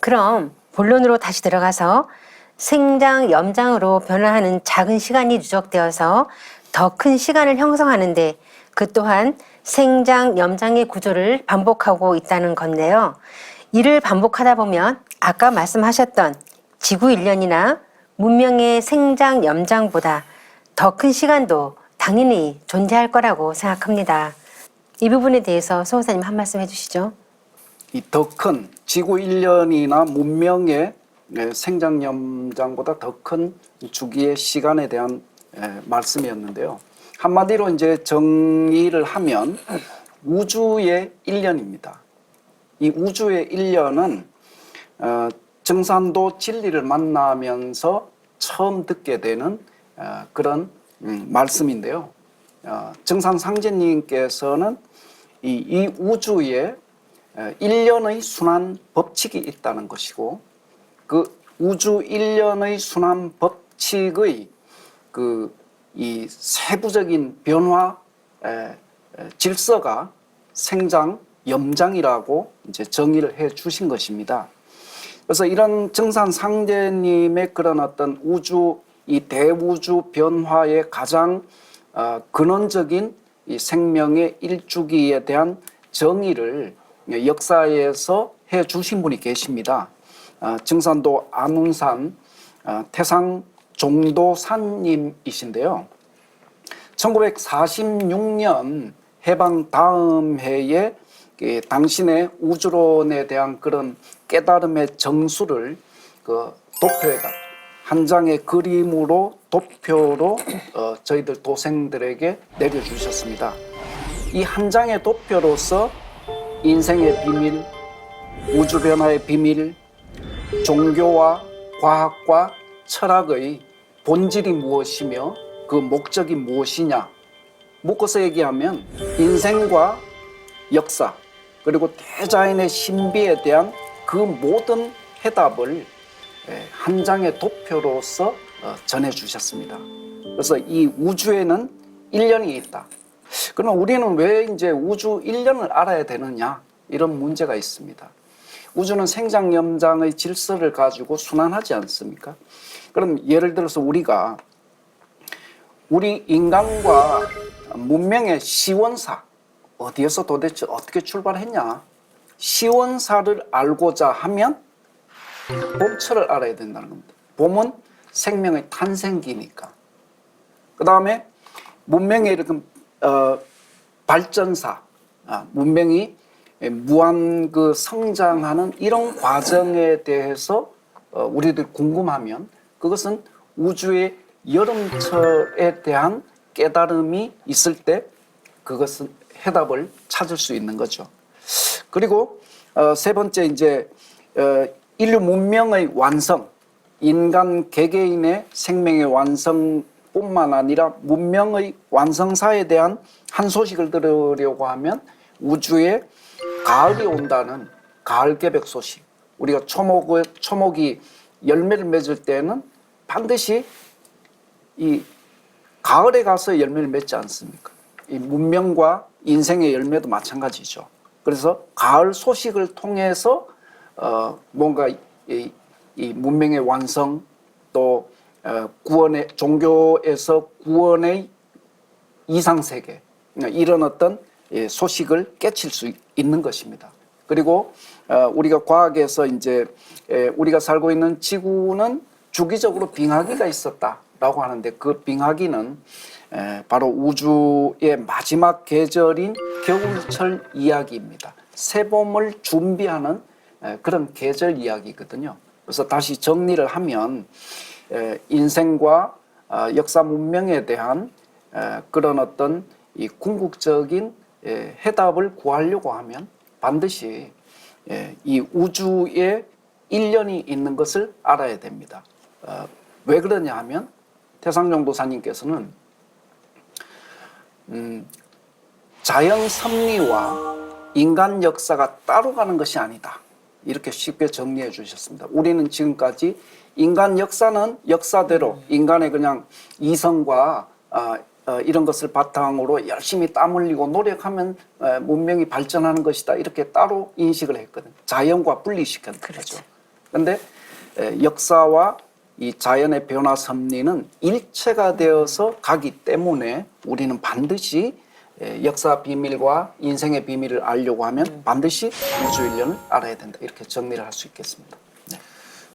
그럼 본론으로 다시 들어가서 생장, 염장으로 변화하는 작은 시간이 누적되어서 더 큰 시간을 형성하는데 그 또한 생장, 염장의 구조를 반복하고 있다는 건데요. 이를 반복하다 보면 아까 말씀하셨던 지구 1년이나 문명의 생장, 염장보다 더 큰 시간도 당연히 존재할 거라고 생각합니다. 이 부분에 대해서 소호사님 한 말씀 해주시죠. 이 더 큰 지구 1년이나 문명의 생장 염장보다 더 큰 주기의 시간에 대한 말씀이었는데요. 한마디로 이제 정의를 하면 우주의 1년입니다. 이 우주의 1년은 정산도 진리를 만나면서 처음 듣게 되는 그런 말씀인데요. 정산상제님께서는 이 우주에 1년의 순환 법칙이 있다는 것이고, 그 우주 1년의 순환 법칙의 이 세부적인 변화 질서가 생장, 염장이라고 이제 정의를 해 주신 것입니다. 그래서 이런 정산상제님의 그런 어떤 이 대우주 변화의 가장 근원적인 이 생명의 일주기에 대한 정의를 역사에서 해 주신 분이 계십니다. 증산도 안운산 태상 종도사님이신데요. 1946년 해방 다음 해에 당신의 우주론에 대한 그런 깨달음의 정수를 그 도표에다 한 장의 그림으로 도표로 저희들 도생들에게 내려주셨습니다. 이 한 장의 도표로서 인생의 비밀, 우주 변화의 비밀, 종교와 과학과 철학의 본질이 무엇이며 그 목적이 무엇이냐 묶어서 얘기하면 인생과 역사 그리고 대자연의 신비에 대한 그 모든 해답을 한 장의 도표로서 전해주셨습니다. 그래서 이 우주에는 1년이 있다. 그러면 우리는 왜 이제 우주 1년을 알아야 되느냐? 이런 문제가 있습니다. 우주는 생장, 염장의 질서를 가지고 순환하지 않습니까? 그럼 예를 들어서 우리 인간과 문명의 시원사, 어디에서 도대체 어떻게 출발했냐? 시원사를 알고자 하면 봄철을 알아야 된다는 겁니다. 봄은 생명의 탄생기니까. 그 다음에 문명의 이렇게 발전사, 문명이 무한 그 성장하는 이런 과정에 대해서 우리들 궁금하면 그것은 우주의 여름철에 대한 깨달음이 있을 때 그것은 해답을 찾을 수 있는 거죠. 그리고 세 번째 이제 인류 문명의 완성, 인간 개개인의 생명의 완성뿐만 아니라 문명의 완성사에 대한 한 소식을 들으려고 하면 우주에 가을이 온다는 가을 개백 소식. 우리가 초목이 열매를 맺을 때는 반드시 이 가을에 가서 열매를 맺지 않습니까? 이 문명과 인생의 열매도 마찬가지죠. 그래서 가을 소식을 통해서 뭔가 이 문명의 완성 또 구원의 종교에서 구원의 이상세계 이런 어떤 소식을 깨칠 수 있는 것입니다. 그리고 우리가 과학에서 이제 우리가 살고 있는 지구는 주기적으로 빙하기가 있었다라고 하는데 그 빙하기는 바로 우주의 마지막 계절인 겨울철 이야기입니다. 새봄을 준비하는 그런 계절 이야기거든요. 그래서 다시 정리를 하면 인생과 역사 문명에 대한 그런 어떤 이 궁극적인 해답을 구하려고 하면 반드시 이 우주에 1년이 있는 것을 알아야 됩니다. 왜 그러냐 하면 태상정도사님께서는 자연 섭리와 인간 역사가 따로 가는 것이 아니다. 이렇게 쉽게 정리해 주셨습니다. 우리는 지금까지 인간 역사는 역사대로 인간의 그냥 이성과 이런 것을 바탕으로 열심히 땀 흘리고 노력하면 문명이 발전하는 것이다. 이렇게 따로 인식을 했거든요. 자연과 분리시켰던 거죠. 근데 역사와 이 자연의 변화 섭리는 일체가 되어서 가기 때문에 우리는 반드시 역사 비밀과 인생의 비밀을 알려고 하면 반드시 우주일련을 알아야 된다. 이렇게 정리를 할 수 있겠습니다.